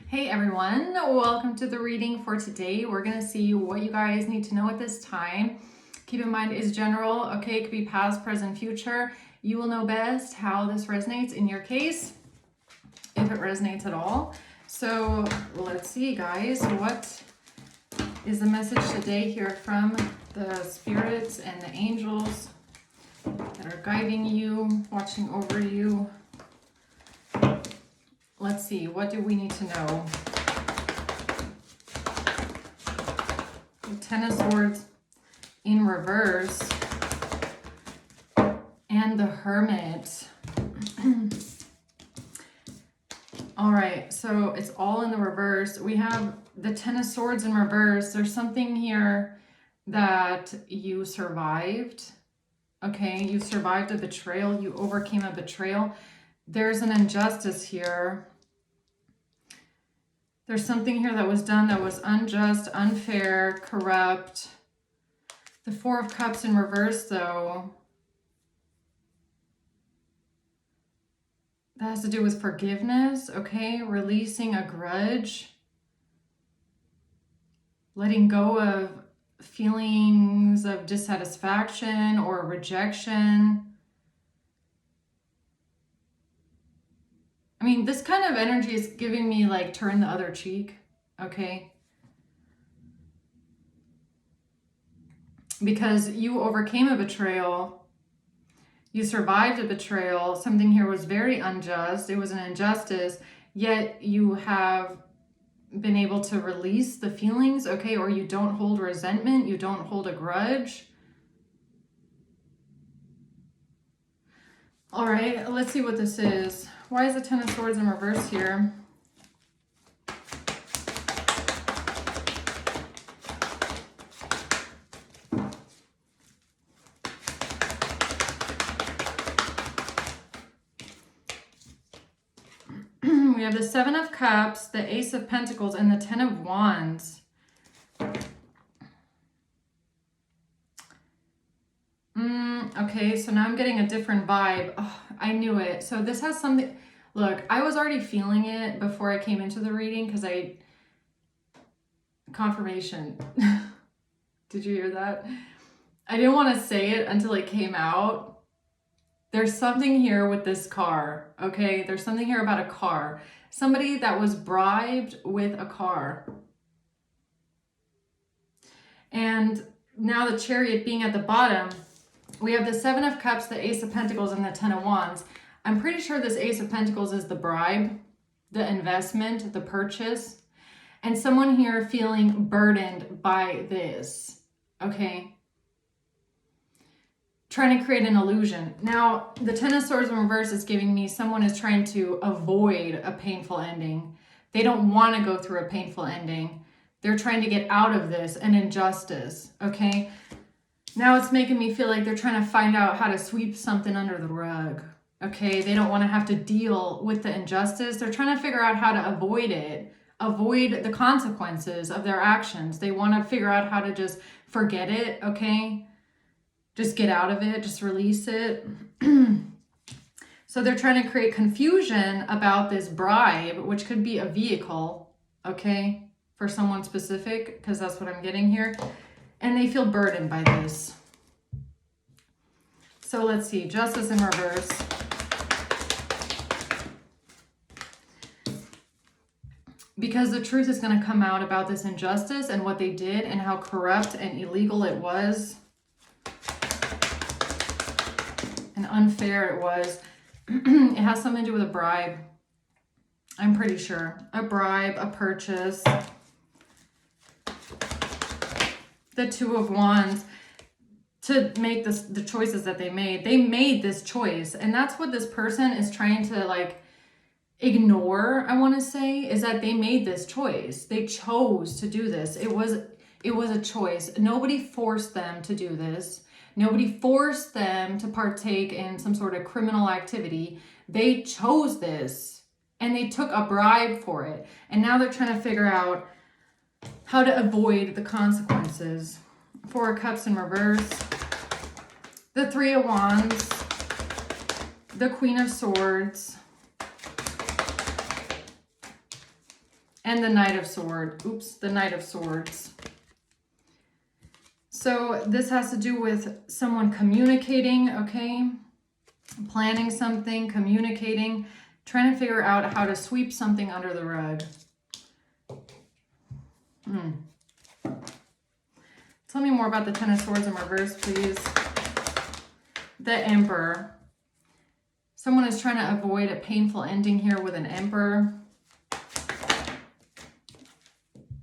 Hey everyone, welcome to the reading for today. We're going to see what you guys need to know at this time. Keep in mind it's general, okay? It could be past, present, future. You will know best how this resonates in your case, if it resonates at all. So let's see, guys, what is the message today here from the spirits and the angels that are guiding you, watching over you? Let's see, what do we need to know? The Ten of Swords in reverse and the Hermit. All right, so it's all in the reverse. We have the Ten of Swords in reverse. There's something here that you survived. Okay, you survived a betrayal. You overcame a betrayal. There's an injustice here. There's something here that was done that was unjust, unfair, corrupt. The Four of Cups in reverse, though, that has to do with forgiveness, okay? Releasing a grudge. Letting go of feelings of dissatisfaction or rejection. I mean, this kind of energy is giving me like turn the other cheek, okay? Because you overcame a betrayal, you survived a betrayal, something here was very unjust, it was an injustice, yet you have been able to release the feelings, okay? Or you don't hold resentment, you don't hold a grudge. All right, let's see what this is. Why is the Ten of Swords in reverse here? We have the Seven of Cups, the Ace of Pentacles, and the Ten of Wands. Okay, so now I'm getting a different vibe. Oh, I knew it. So this has something... Look, I was already feeling it before I came into the reading because confirmation. Did you hear that? I didn't want to say it until it came out. There's something here with this car, okay? There's something here about a car. Somebody that was bribed with a car. And now the Chariot being at the bottom, we have the Seven of Cups, the Ace of Pentacles, and the Ten of Wands. I'm pretty sure this Ace of Pentacles is the bribe, the investment, the purchase. And someone here feeling burdened by this, okay? Trying to create an illusion. Now, the Ten of Swords in reverse is giving me someone is trying to avoid a painful ending. They don't want to go through a painful ending. They're trying to get out of this, an injustice, okay? Now it's making me feel like they're trying to find out how to sweep something under the rug, okay? They don't want to have to deal with the injustice. They're trying to figure out how to avoid it, avoid the consequences of their actions. They want to figure out how to just forget it, okay? Just get out of it, just release it. So they're trying to create confusion about this bribe, which could be a vehicle, okay? For someone specific, because that's what I'm getting here. And they feel burdened by this. So let's see, Justice in reverse. Because the truth is going to come out about this injustice and what they did and how corrupt and illegal it was. And unfair it was. It has something to do with a bribe. I'm pretty sure. A bribe, a purchase. The Two of Wands, to make the choices that they made. They made this choice, and that's what this person is trying to like ignore, I want to say, is that they made this choice. They chose to do this. It was a choice. Nobody forced them to do this. Nobody forced them to partake in some sort of criminal activity. They chose this, and they took a bribe for it. And now they're trying to figure out how to avoid the consequences. Four of Cups in reverse. The Three of Wands. The Queen of Swords. And the Knight of Swords. Oops, the Knight of Swords. So this has to do with someone communicating, okay? Planning something, communicating, trying to figure out how to sweep something under the rug. Tell me more about the Ten of Swords in reverse, please. The Emperor. Someone is trying to avoid a painful ending here with an Emperor.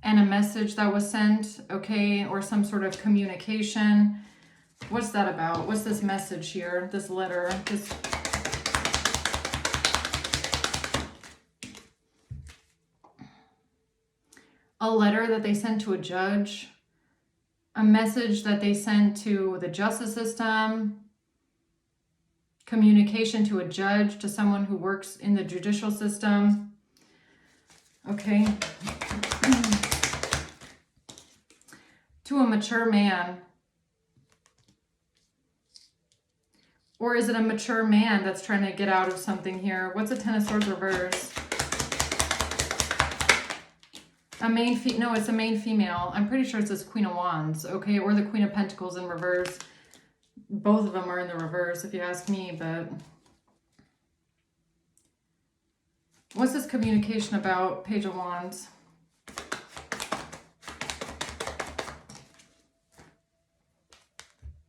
And a message that was sent, okay? Or some sort of communication. What's that about? What's this message here? This letter? This... A letter that they sent to a judge. A message that they sent to the justice system. Communication to a judge, to someone who works in the judicial system. Okay. To a mature man. Or is it a mature man that's trying to get out of something here? What's a Ten of Swords reverse? No, it's a main female. I'm pretty sure it's this Queen of Wands, okay? Or the Queen of Pentacles in reverse. Both of them are in the reverse, if you ask me, but... What's this communication about? Page of Wands.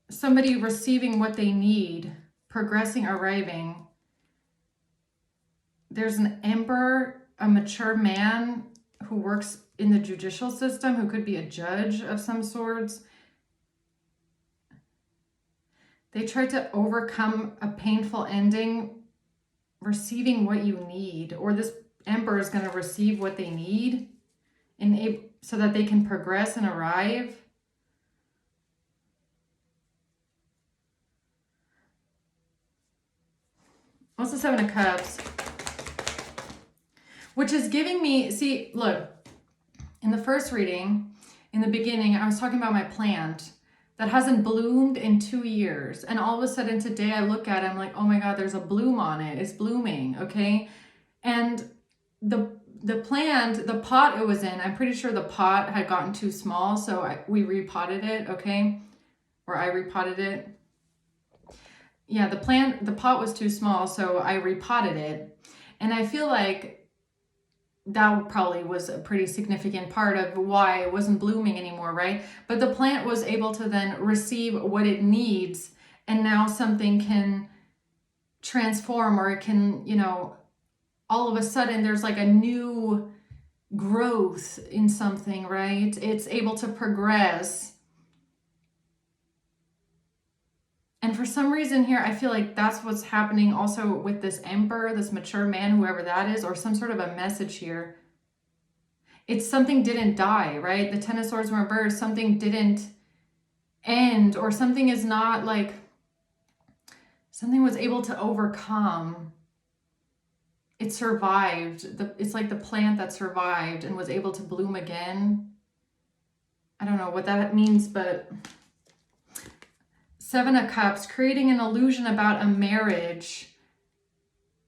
Somebody receiving what they need, progressing, arriving. There's an Emperor, a mature man who works in the judicial system, who could be a judge of some sorts. They tried to overcome a painful ending, receiving what you need, or this Emperor is going to receive what they need so that they can progress and arrive. What's the Seven of Cups? Which is giving me, see, look, in the first reading, in the beginning, I was talking about my plant that hasn't bloomed in 2 years. And all of a sudden today I look at it, I'm like, oh my God, there's a bloom on it. It's blooming, okay? And the plant, the pot it was in, I'm pretty sure the pot had gotten too small, so we repotted it, okay? Or I repotted it. Yeah, the pot was too small, so I repotted it. And I feel like that probably was a pretty significant part of why it wasn't blooming anymore, right? But the plant was able to then receive what it needs, and now something can transform, or it can, you know, all of a sudden there's like a new growth in something, right? It's able to progress. And for some reason here, I feel like that's what's happening also with this Emperor, this mature man, whoever that is, or some sort of a message here. It's something didn't die, right? The Ten of Swords in reverse, something didn't end, or something is not like, something was able to overcome. It survived. It's like the plant that survived and was able to bloom again. I don't know what that means, but... Seven of Cups, creating an illusion about a marriage.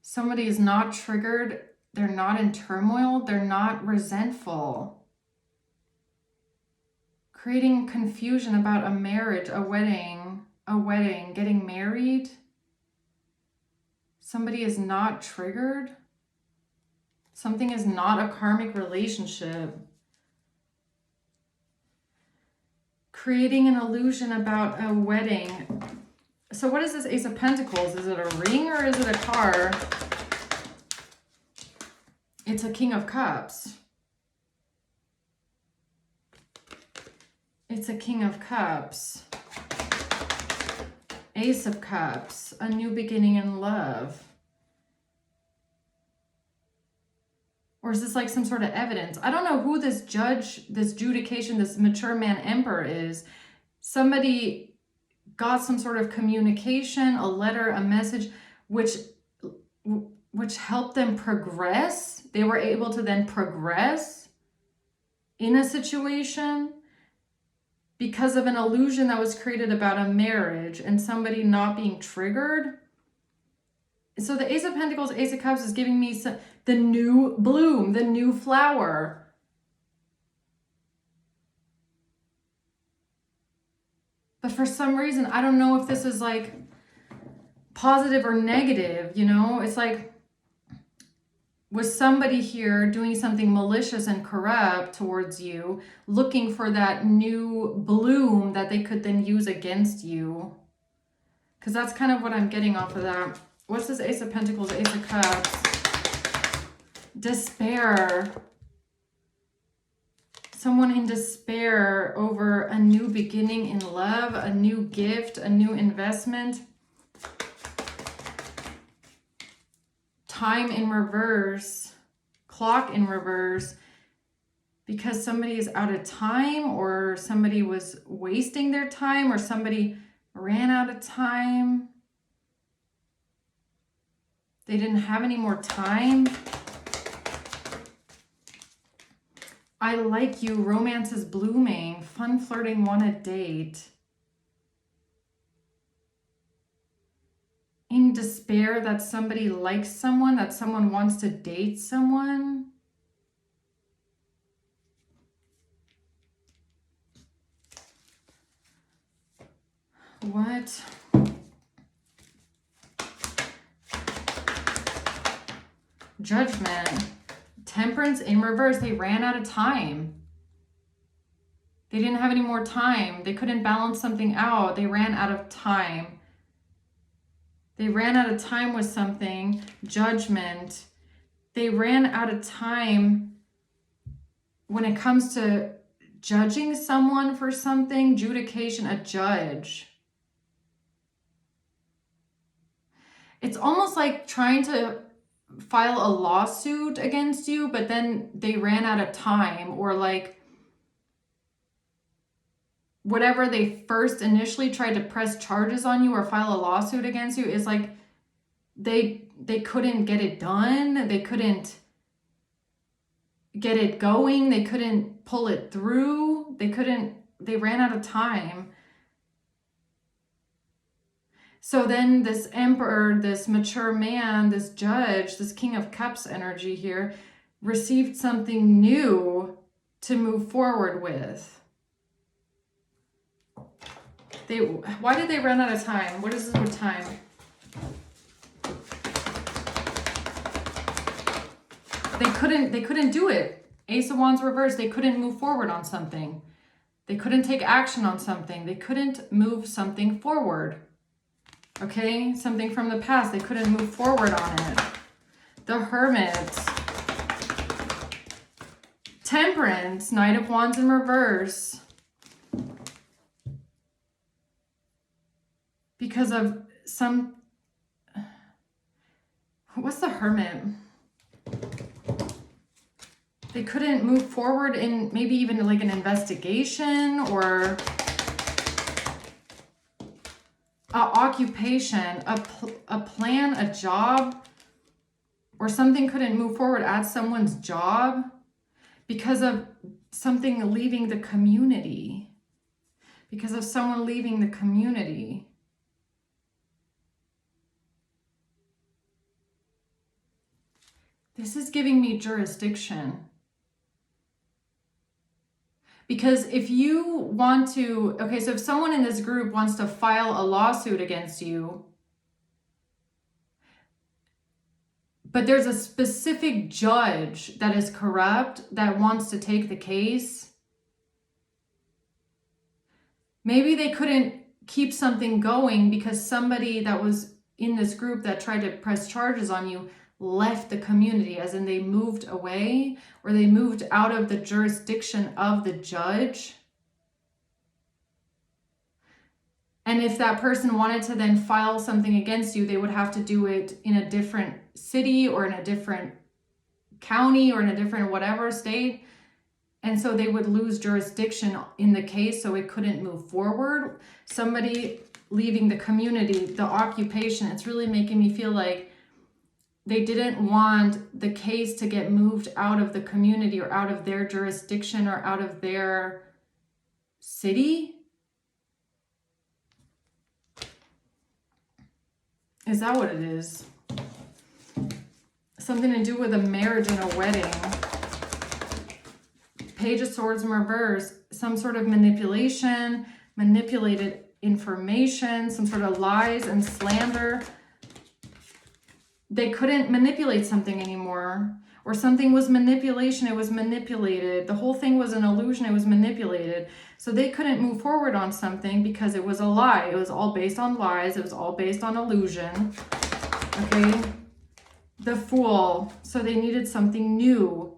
Somebody is not triggered. They're not in turmoil. They're not resentful. Creating confusion about a marriage, a wedding, getting married. Somebody is not triggered. Something is not a karmic relationship. Creating an illusion about a wedding. So what is this Ace of Pentacles? Is it a ring or is it a car? It's a King of Cups. It's a King of Cups. Ace of Cups. A new beginning in love. Or is this like some sort of evidence? I don't know who this judge, this judication, this mature man Emperor is. Somebody got some sort of communication, a letter, a message, which helped them progress. They were able to then progress in a situation because of an illusion that was created about a marriage and somebody not being triggered. So the Ace of Pentacles, Ace of Cups is giving me the new bloom, the new flower. But for some reason, I don't know if this is like positive or negative, you know? It's like, was somebody here doing something malicious and corrupt towards you, looking for that new bloom that they could then use against you? Because that's kind of what I'm getting off of that. What's this Ace of Pentacles, Ace of Cups? Despair. Someone in despair over a new beginning in love, a new gift, a new investment. Time in reverse, clock in reverse, because somebody is out of time, or somebody was wasting their time, or somebody ran out of time. They didn't have any more time. I like you, romance is blooming, fun flirting, want a date. In despair that somebody likes someone, that someone wants to date someone. What? Judgment. Temperance in reverse. They ran out of time. They didn't have any more time. They couldn't balance something out. They ran out of time. They ran out of time with something. Judgment. They ran out of time when it comes to judging someone for something. Judication, a judge. It's almost like trying to file a lawsuit against you, but then they ran out of time, or like whatever they first initially tried to press charges on you or file a lawsuit against you is like they couldn't get it done. They couldn't get it going. They couldn't pull it through. They ran out of time. So then this emperor, this mature man, this judge, this King of Cups energy here, received something new to move forward with. Why did they run out of time? What is this with time? They couldn't do it. Ace of Wands reversed. They couldn't move forward on something. They couldn't take action on something. They couldn't move something forward. Okay, something from the past, they couldn't move forward on it. The Hermit. Temperance, Knight of Wands in reverse. Because of some... What's the Hermit? They couldn't move forward in maybe even like an investigation, or... occupation, a plan, a job, or something couldn't move forward at someone's job because of something leaving the community. Because of someone leaving the community. This is giving me jurisdiction. Because if you want to, okay, so if someone in this group wants to file a lawsuit against you, but there's a specific judge that is corrupt that wants to take the case, maybe they couldn't keep something going because somebody that was in this group that tried to press charges on you left the community, as in they moved away, or they moved out of the jurisdiction of the judge. And if that person wanted to then file something against you, they would have to do it in a different city, or in a different county, or in a different whatever state. And so they would lose jurisdiction in the case, so it couldn't move forward. Somebody leaving the community, the occupation, it's really making me feel like they didn't want the case to get moved out of the community, or out of their jurisdiction, or out of their city. Is that what it is? something to do with a marriage and a wedding. Page of Swords in reverse, some sort of manipulation, manipulated information, some sort of lies and slander. They couldn't manipulate something anymore, or something was manipulation, it was manipulated. The whole thing was an illusion, it was manipulated. So they couldn't move forward on something because it was a lie. It was all based on lies, it was all based on illusion. Okay, the Fool. So they needed something new.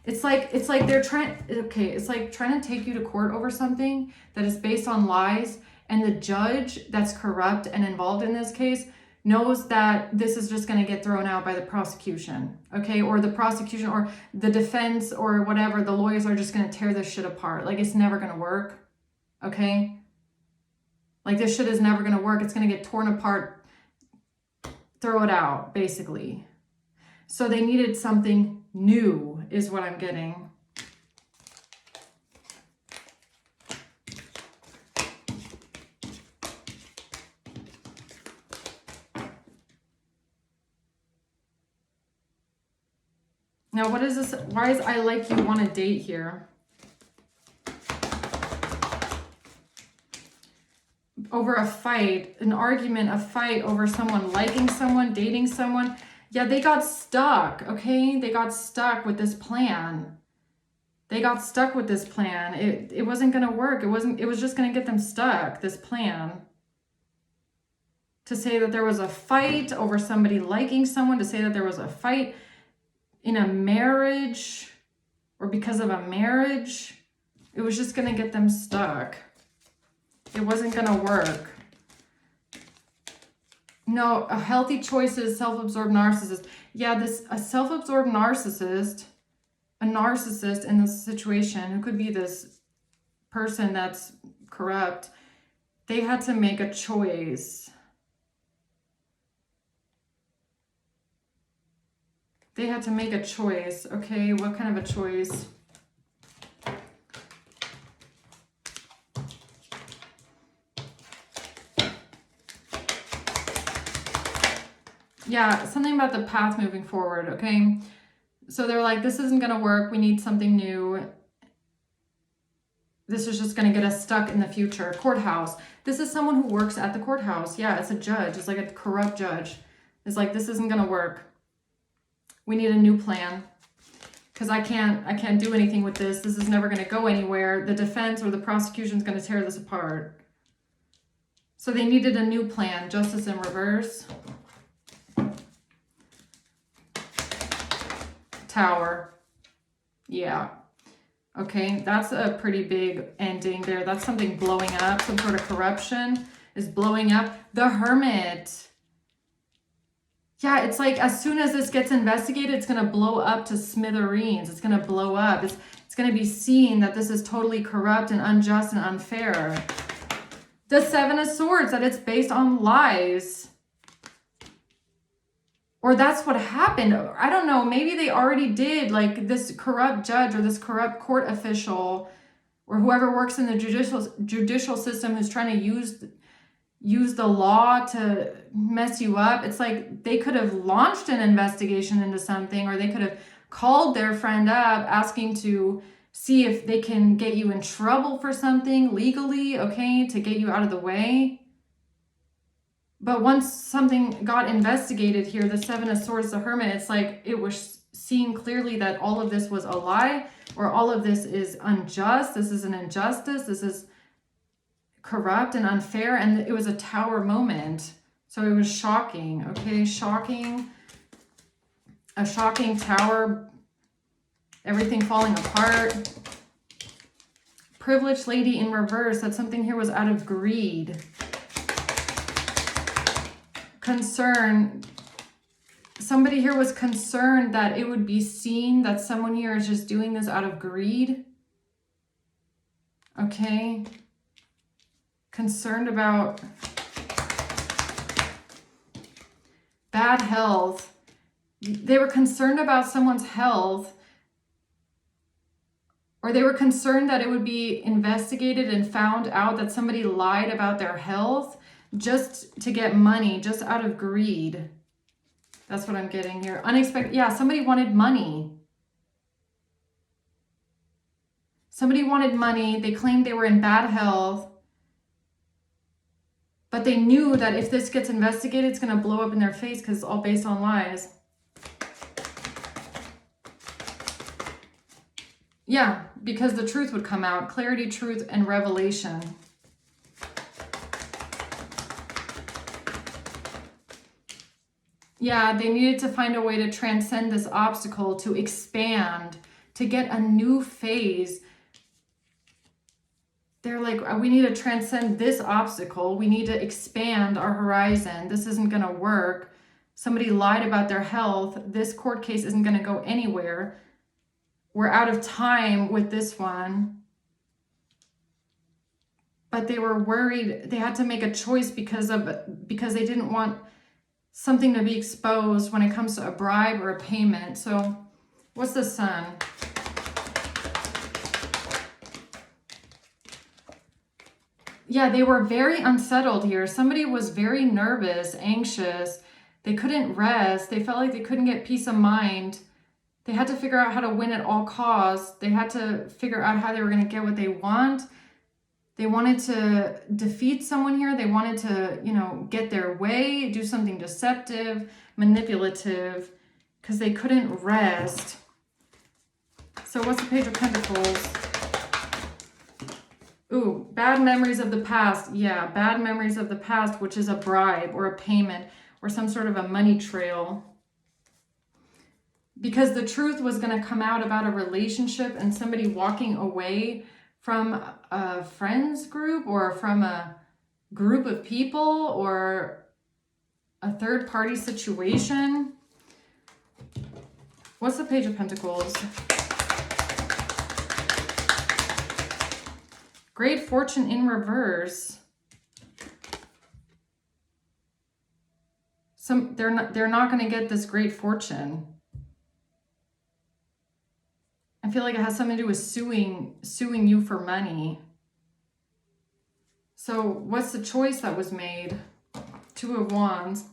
It's like they're trying, okay, it's like trying to take you to court over something that is based on lies, and the judge that's corrupt and involved in this case knows that this is just going to get thrown out by the prosecution, okay? Or the prosecution or the defense or whatever, the lawyers are just going to tear this shit apart. Like, it's never going to work, okay? Like, this shit is never going to work. It's going to get torn apart. Throw it out, basically. So they needed something new, is what I'm getting. Now, what is this? Why is I like you want to date here? Over a fight, an argument, a fight over someone liking someone, dating someone. Yeah, they got stuck, okay? They got stuck with this plan. They got stuck with this plan. It wasn't going to work. It was just going to get them stuck, this plan. To say that there was a fight over somebody liking someone, to say that there was a fight in a marriage or because of a marriage, it was just going to get them stuck. It wasn't going to work. No, a healthy choice is self-absorbed narcissist. Yeah, a self-absorbed narcissist, a narcissist in this situation, who could be this person that's corrupt, they had to make a choice. They had to make a choice. Okay, what kind of a choice? Yeah, something about the path moving forward, okay? So they're like, this isn't going to work. We need something new. This is just going to get us stuck in the future. Courthouse. This is someone who works at the courthouse. Yeah, it's a judge. It's like a corrupt judge. It's like, this isn't going to work. We need a new plan, because I can't do anything with this. This is never going to go anywhere. The defense or the prosecution is going to tear this apart. So they needed a new plan. Justice in reverse. Tower. Yeah. Okay, that's a pretty big ending there. That's something blowing up. Some sort of corruption is blowing up. The Hermit. Yeah, it's like as soon as this gets investigated, it's going to blow up to smithereens. It's going to blow up. It's going to be seen that this is totally corrupt and unjust and unfair. The Seven of Swords, that it's based on lies. Or that's what happened. I don't know. Maybe they already did, like this corrupt judge or this corrupt court official or whoever works in the judicial system who's trying to use the law to mess you up. It's like they could have launched an investigation into something, or they could have called their friend up asking to see if they can get you in trouble for something legally, okay, to get you out of the way. But once something got investigated here, the Seven of Swords, the Hermit, it's like it was seen clearly that all of this was a lie, or all of this is unjust. This is an injustice. This is corrupt and unfair. And it was a tower moment. So it was shocking. Okay, shocking. A shocking tower. Everything falling apart. Privileged lady in reverse. That something here was out of greed. Concern. Somebody here was concerned that it would be seen that someone here is just doing this out of greed. Okay. Concerned about bad health. They were concerned about someone's health, or they were concerned that it would be investigated and found out that somebody lied about their health just to get money, just out of greed. That's what I'm getting here. Unexpected. Yeah, somebody wanted money. Somebody wanted money. They claimed they were in bad health. But they knew that if this gets investigated, it's going to blow up in their face because it's all based on lies. Yeah, because the truth would come out. Clarity, truth, and revelation. Yeah, they needed to find a way to transcend this obstacle, to expand, to get a new phase. They're like, we need to transcend this obstacle. We need to expand our horizon. This isn't going to work. Somebody lied about their health. This court case isn't going to go anywhere. We're out of time with this one. But they were worried. They had to make a choice because they didn't want something to be exposed when it comes to a bribe or a payment. So what's the Sun? Yeah, they were very unsettled here. Somebody was very nervous, anxious. They couldn't rest. They felt like they couldn't get peace of mind. They had to figure out how to win at all costs. They had to figure out how they were going to get what they want. They wanted to defeat someone here. They wanted to, get their way, do something deceptive, manipulative, because they couldn't rest. So what's the Page of Pentacles? Ooh, bad memories of the past. Yeah, bad memories of the past, which is a bribe or a payment or some sort of a money trail. Because the truth was going to come out about a relationship and somebody walking away from a friends group or from a group of people or a third party situation. What's the Page of Pentacles? Great fortune in reverse. They're not going to get this great fortune. I feel like it has something to do with suing you for money. So what's the choice that was made? Two of Wands.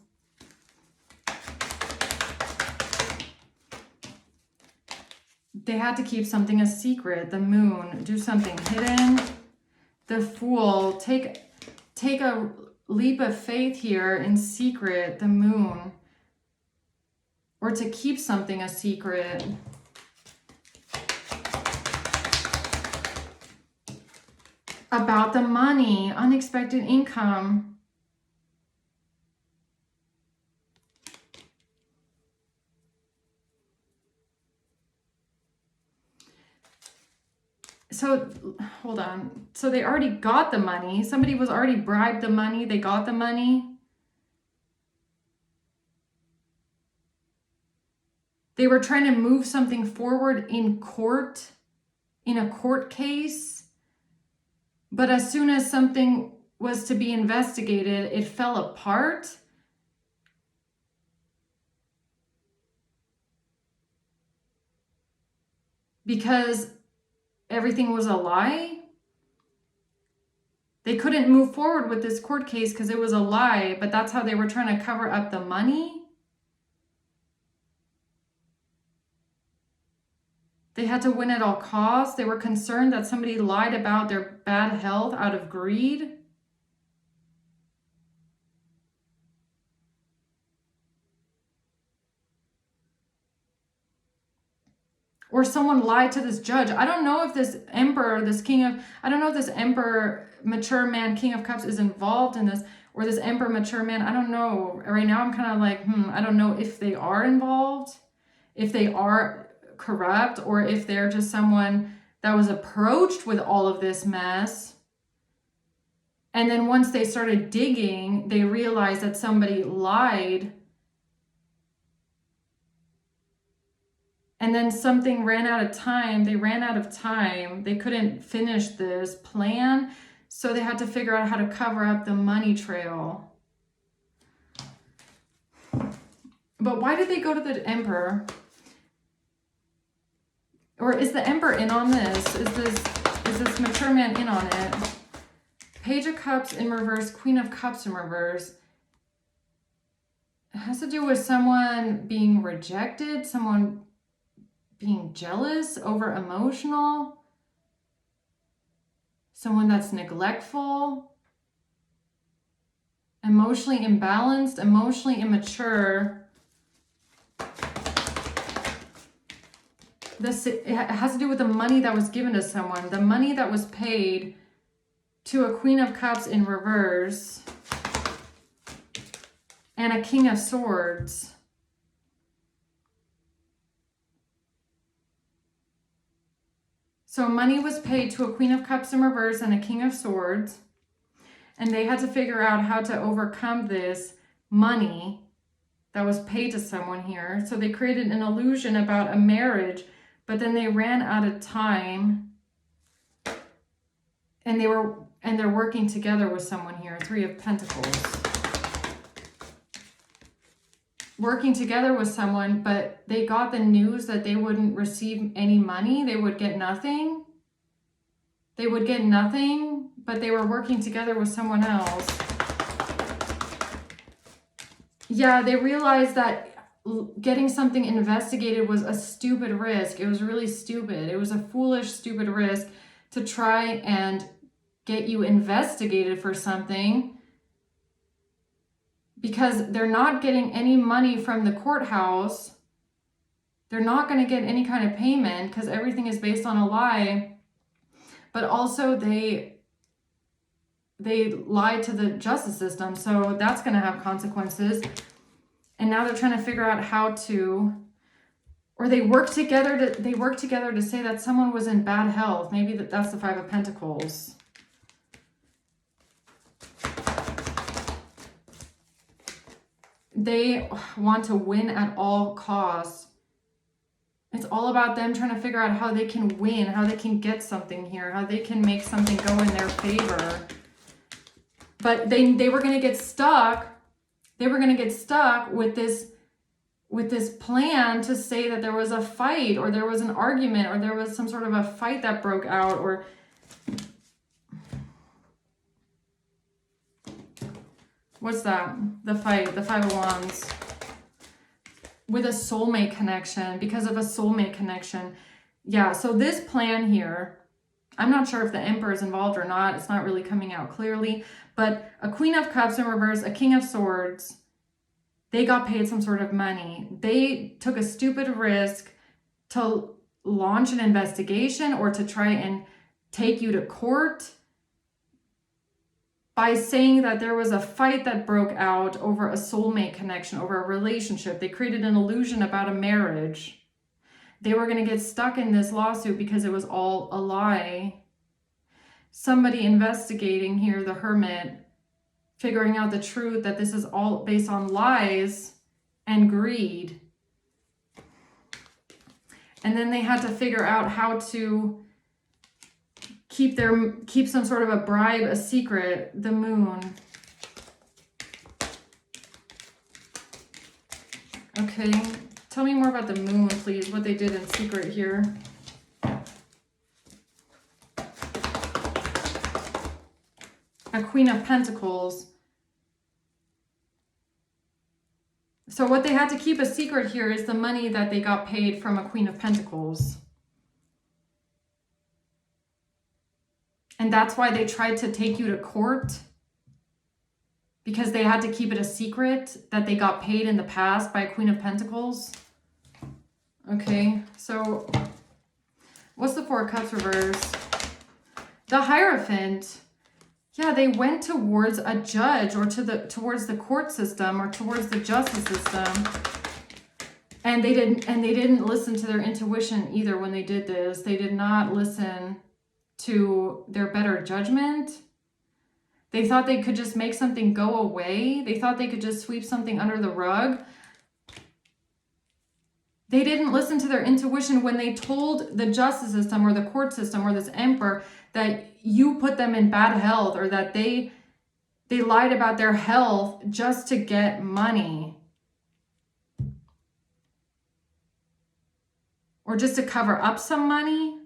They had to keep something a secret. The Moon. Do something hidden. The Fool. Take a leap of faith here in secret. The Moon. Or to keep something a secret. About the money, unexpected income. So, hold on. So they already got the money. Somebody was already bribed the money. They got the money. They were trying to move something forward in court, in a court case. But as soon as something was to be investigated, it fell apart. Because everything was a lie. They couldn't move forward with this court case because it was a lie, but that's how they were trying to cover up the money. They had to win at all costs. They were concerned that somebody lied about their bad health out of greed. Or someone lied to this judge. I don't know if this emperor, I don't know if this emperor, mature man, King of Cups is involved in this, or this emperor, mature man. I don't know. Right now I'm kind of like, I don't know if they are involved, if they are corrupt, or if they're just someone that was approached with all of this mess. And then once they started digging, they realized that somebody lied. And then something ran out of time. They ran out of time. They couldn't finish this plan. So they had to figure out how to cover up the money trail. But why did they go to the emperor? Or is the emperor in on this? Is this mature man in on it? Page of Cups in reverse, Queen of Cups in reverse. has to do with someone being rejected, someone being jealous, over emotional, someone that's neglectful, emotionally imbalanced, emotionally immature. It has to do with the money that was given to someone, the money that was paid to a Queen of Cups in reverse and a King of Swords. So money was paid to a Queen of Cups in reverse and a King of Swords. And they had to figure out how to overcome this money that was paid to someone here. So they created an illusion about a marriage, but then they ran out of time. And they're working together with someone here, Three of Pentacles. Working together with someone, but they got the news that they wouldn't receive any money. They would get nothing. They would get nothing, but they were working together with someone else. Yeah, they realized that getting something investigated was a stupid risk. It was really stupid. It was a foolish, stupid risk to try and get you investigated for something, because they're not getting any money from the courthouse. They're not going to get any kind of payment because everything is based on a lie. But also they lied to the justice system. So that's going to have consequences. And now they're trying to figure out how to, or they work together to say that someone was in bad health. Maybe that's the Five of Pentacles. They want to win at all costs. It's all about them trying to figure out how they can win, how they can get something here, how they can make something go in their favor. But they were going to get stuck. They were going to get stuck with this plan to say that there was a fight, or there was an argument, or there was some sort of a fight that broke out, or what's that? The fight, the Five of Wands. With a soulmate connection, because of a soulmate connection. Yeah, so this plan here, I'm not sure if the Emperor is involved or not. It's not really coming out clearly. But a Queen of Cups in reverse, a King of Swords, they got paid some sort of money. They took a stupid risk to launch an investigation or to try and take you to court by saying that there was a fight that broke out over a soulmate connection, over a relationship. They created an illusion about a marriage. They were going to get stuck in this lawsuit because it was all a lie. Somebody investigating here, the Hermit, figuring out the truth that this is all based on lies and greed. And then they had to figure out how to keep some sort of a bribe a secret. The Moon. Okay, tell me more about the Moon, please, what they did in secret here. A Queen of Pentacles. So what they had to keep a secret here is the money that they got paid from a Queen of Pentacles. And that's why they tried to take you to court, because they had to keep it a secret that they got paid in the past by a Queen of Pentacles. Okay, so what's the Four of Cups reverse? The Hierophant. Yeah, they went towards a judge, or towards the court system, or towards the justice system. And they didn't listen to their intuition either when they did this. They did not listen to their better judgment. They thought they could just make something go away. They thought they could just sweep something under the rug. They didn't listen to their intuition when they told the justice system or the court system or this Emperor that you put them in bad health, or that they lied about their health just to get money, or just to cover up some money.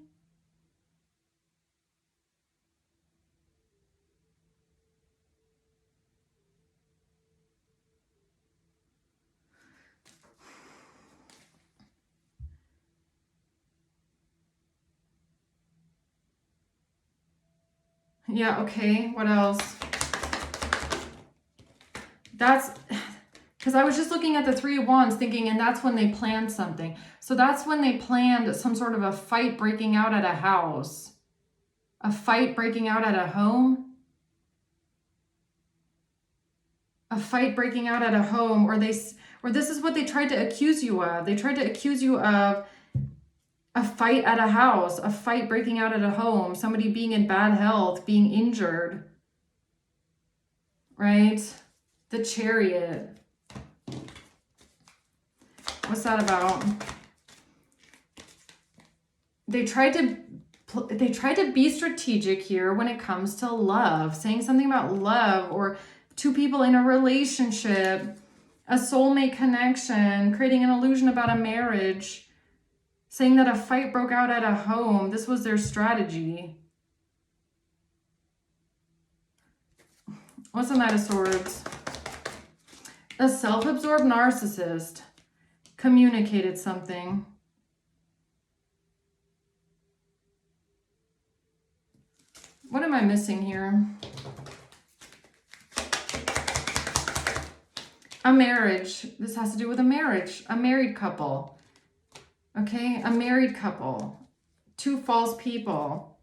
Yeah, okay. What else? That's because I was just looking at the Three of Wands thinking, and that's when they planned something. So that's when they planned some sort of a fight breaking out at a house. A fight breaking out at a home. A fight breaking out at a home, or this is what they tried to accuse you of. They tried to accuse you of a fight at a house, a fight breaking out at a home, somebody being in bad health, being injured, right? The Chariot. What's that about? They tried to be strategic here when it comes to love, saying something about love or two people in a relationship, a soulmate connection, creating an illusion about a marriage, saying that a fight broke out at a home. This was their strategy. What's the Knight of Swords? A self-absorbed narcissist communicated something. What am I missing here? A marriage. This has to do with a marriage. A married couple. Okay, a married couple. Two false people.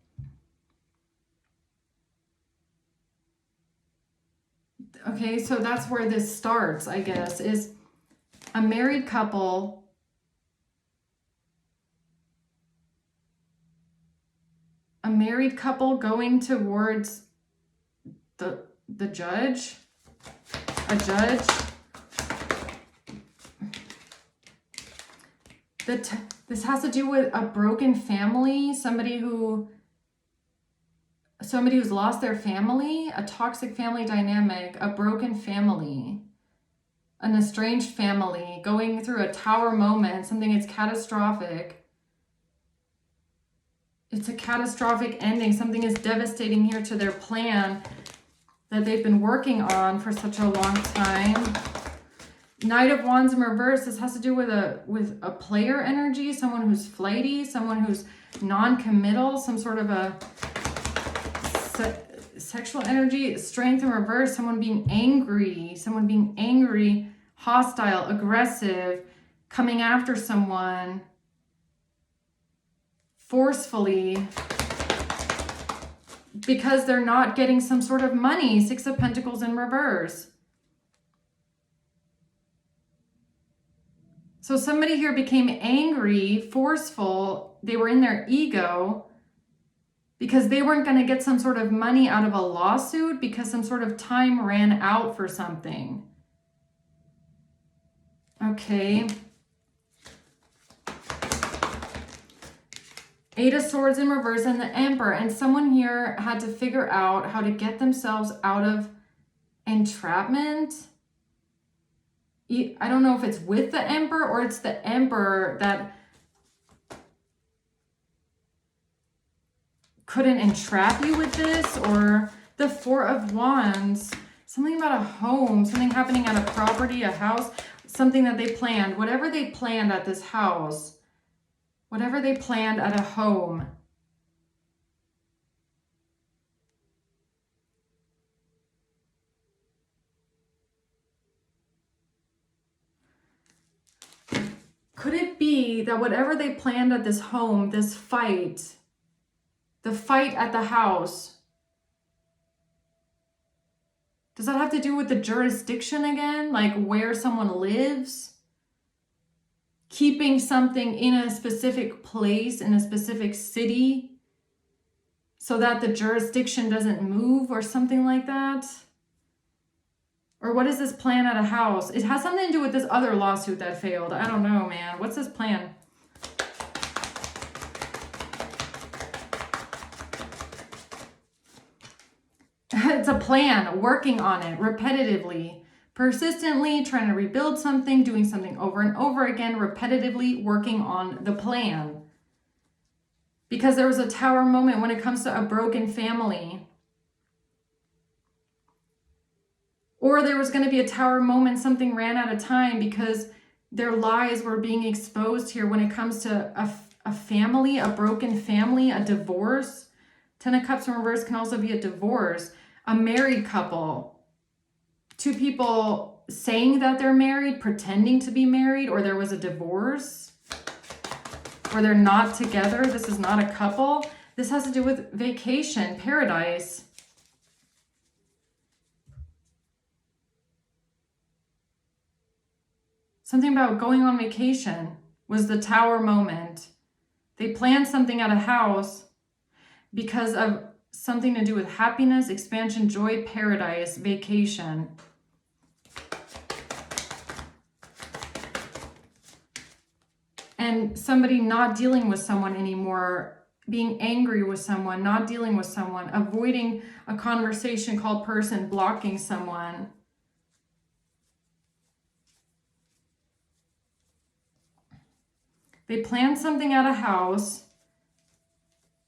Okay, so that's where this starts, I guess, is a married couple. A married couple going towards the judge. A judge. This has to do with a broken family, somebody who's lost their family, a toxic family dynamic, a broken family, an estranged family, going through a tower moment, something that's catastrophic. It's a catastrophic ending. Something is devastating here to their plan that they've been working on for such a long time. Knight of Wands in reverse. This has to do with a player energy, someone who's flighty, someone who's non-committal, some sort of a sexual energy. Strength in reverse, someone being angry, hostile, aggressive, coming after someone forcefully because they're not getting some sort of money. Six of Pentacles in reverse. So somebody here became angry, forceful. They were in their ego because they weren't going to get some sort of money out of a lawsuit because some sort of time ran out for something. Okay. Eight of Swords in reverse and the Emperor. And someone here had to figure out how to get themselves out of entrapment. I don't know if it's with the Emperor or it's the Emperor that couldn't entrap you with this, or the Four of Wands. Something about a home, something happening at a property, a house, something that they planned. Whatever they planned at this house, whatever they planned at a home. Could it be that whatever they planned at this home, this fight, the fight at the house, does that have to do with the jurisdiction again? Like where someone lives? Keeping something in a specific place, in a specific city, so that the jurisdiction doesn't move or something like that? Or what is this plan at a house? It has something to do with this other lawsuit that failed. I don't know, man. What's this plan? It's a plan, working on it repetitively, persistently, trying to rebuild something, doing something over and over again, repetitively working on the plan. Because there was a tower moment when it comes to a broken family. Or there was going to be a tower moment, something ran out of time because their lies were being exposed here when it comes to a family, a broken family, a divorce, Ten of Cups in reverse can also be a divorce. A married couple. Two people saying that they're married, pretending to be married, or there was a divorce, or they're not together. This is not a couple. This has to do with vacation, paradise. Something about going on vacation was the Tower moment. They planned something at a house because of something to do with happiness, expansion, joy, paradise, vacation. And somebody not dealing with someone anymore, being angry with someone, not dealing with someone, avoiding a conversation called person, blocking someone. They planned something at a house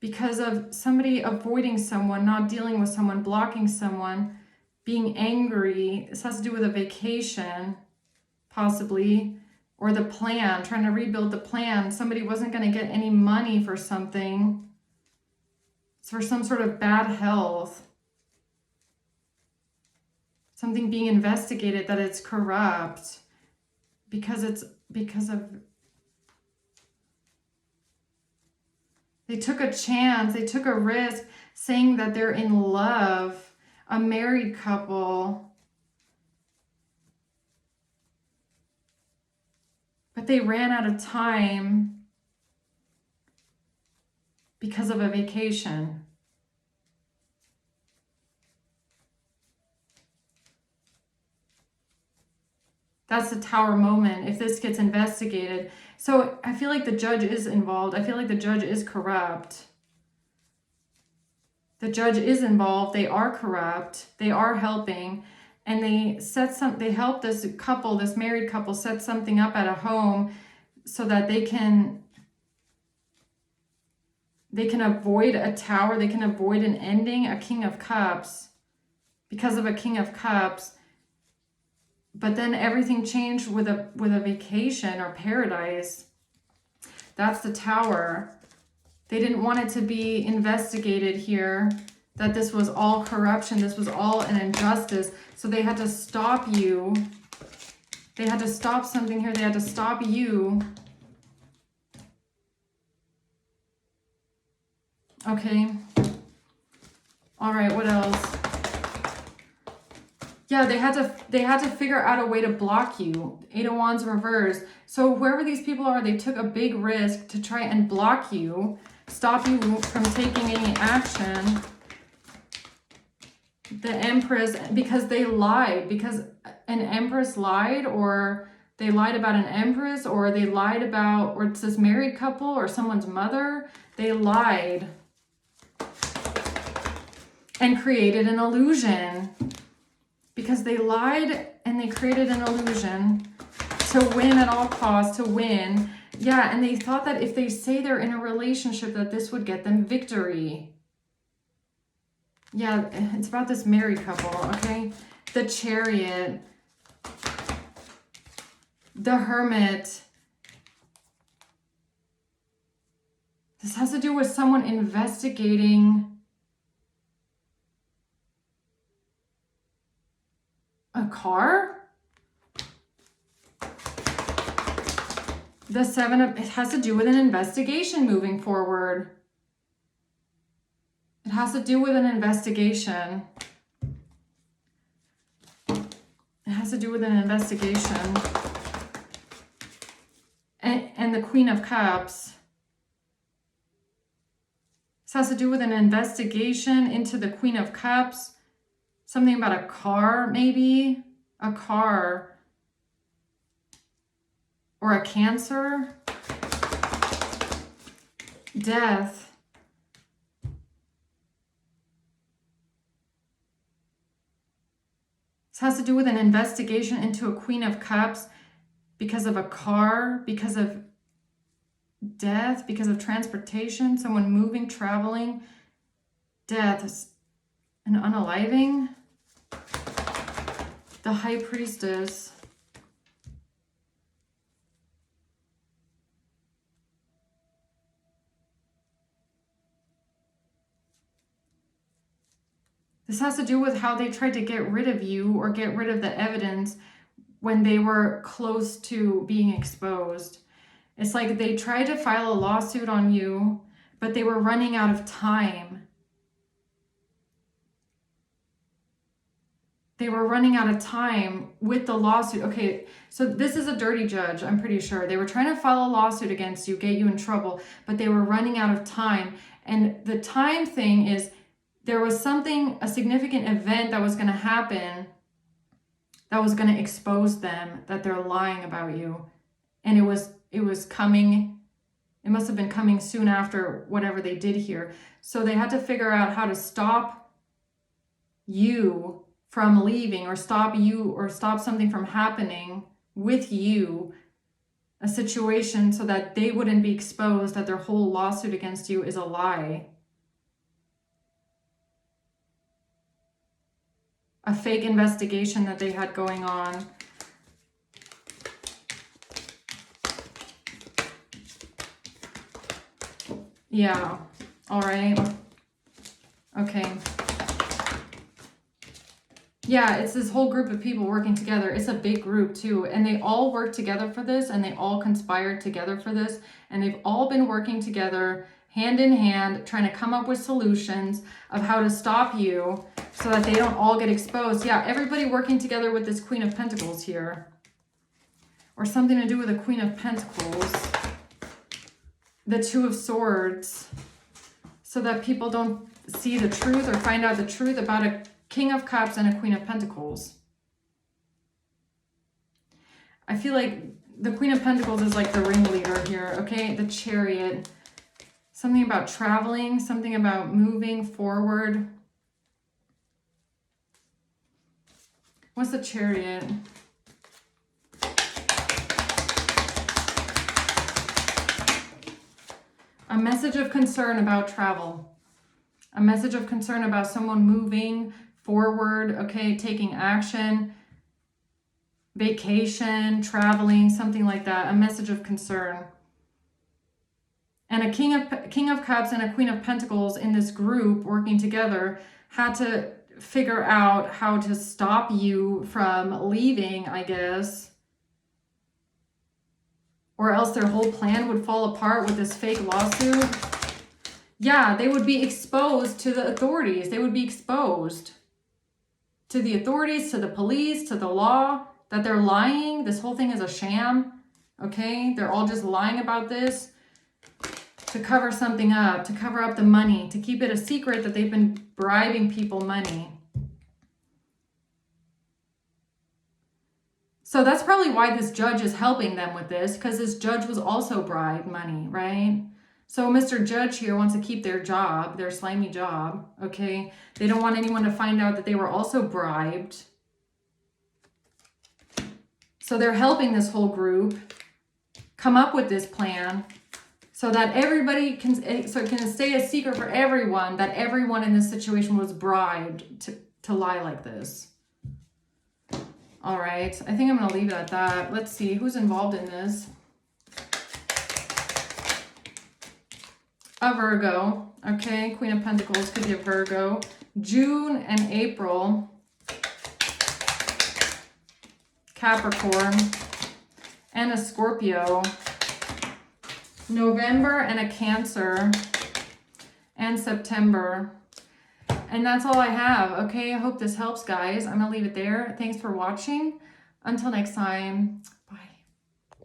because of somebody avoiding someone, not dealing with someone, blocking someone, being angry. This has to do with a vacation, possibly, or the plan, trying to rebuild the plan. Somebody wasn't going to get any money for something. It's for some sort of bad health. Something being investigated that it's corrupt because of they took a chance, they took a risk saying that they're in love, a married couple. But they ran out of time because of a vacation. That's the Tower moment if this gets investigated. So I feel like the judge is involved. I feel like the judge is corrupt. The judge is involved. They are corrupt. They are helping. And they help this couple, this married couple, set something up at a home so that they can avoid a tower. They can avoid an ending, a King of Cups, because of a King of Cups. But then everything changed with a vacation or paradise. That's the Tower. They didn't want it to be investigated here, that this was all corruption, this was all an injustice. So they had to stop you. They had to stop something here. They had to stop you. Okay. All right, what else? Yeah, they had to figure out a way to block you. Eight of Wands reverse. So whoever these people are, they took a big risk to try and block you, stop you from taking any action. The Empress, because they lied, because an Empress lied, or they lied about an Empress, or they lied about, or it's this married couple or someone's mother. They lied and created an illusion. Because they lied and they created an illusion to win at all costs, to win. Yeah, and they thought that if they say they're in a relationship, that this would get them victory. Yeah, it's about this married couple, okay? The Chariot. The Hermit. This has to do with someone investigating a car? The Seven of, it has to do with an investigation moving forward. It has to do with an investigation. It has to do with an investigation. And the Queen of Cups. This has to do with an investigation into the Queen of Cups. Something about a car, maybe. A car. Or a cancer. Death. This has to do with an investigation into a Queen of Cups because of a car, because of death, because of transportation, someone moving, traveling. Death. An unaliving. The High Priestess. This has to do with how they tried to get rid of you or get rid of the evidence when they were close to being exposed. It's like they tried to file a lawsuit on you, but they were running out of time. They were running out of time with the lawsuit. Okay, so this is a dirty judge, I'm pretty sure. They were trying to file a lawsuit against you, get you in trouble, but they were running out of time. And the time thing is, there was something, a significant event that was going to happen that was going to expose them, that they're lying about you. And it was coming, it must have been coming soon after whatever they did here. So they had to figure out how to stop you from leaving, or stop you, or stop something from happening with you, a situation, so that they wouldn't be exposed that their whole lawsuit against you is a lie. A fake investigation that they had going on. Yeah, all right. Okay. Yeah, it's this whole group of people working together. It's a big group too. And they all work together for this, and they all conspired together for this. And they've all been working together hand in hand, trying to come up with solutions of how to stop you so that they don't all get exposed. Yeah, everybody working together with this Queen of Pentacles here. Or something to do with the Queen of Pentacles. The Two of Swords. So that people don't see the truth or find out the truth about a King of Cups and a Queen of Pentacles. I feel like the Queen of Pentacles is like the ringleader here, okay? The Chariot. Something about traveling, something about moving forward. What's the Chariot? A message of concern about travel. A message of concern about someone moving forward, okay, taking action, vacation, traveling, something like that. A message of concern. And a King of Cups and a Queen of Pentacles in this group working together had to figure out how to stop you from leaving, I guess. Or else their whole plan would fall apart with this fake lawsuit. Yeah, they would be exposed to the authorities. They would be exposed to the authorities, to the police, to the law, that they're lying. This whole thing is a sham, okay? They're all just lying about this to cover something up, to cover up the money, to keep it a secret that they've been bribing people money. So that's probably why this judge is helping them with this, because this judge was also bribed money, right? So Mr. Judge here wants to keep their job, their slimy job, okay? They don't want anyone to find out that they were also bribed. So they're helping this whole group come up with this plan so that everybody can, so it can stay a secret for everyone that everyone in this situation was bribed to lie like this. All right, I think I'm going to leave it at that. Let's see who's involved in this. A Virgo, okay, Queen of Pentacles could be a Virgo. June and April, Capricorn, and a Scorpio. November and a Cancer, and September. And that's all I have, okay? I hope this helps, guys. I'm going to leave it there. Thanks for watching. Until next time, bye.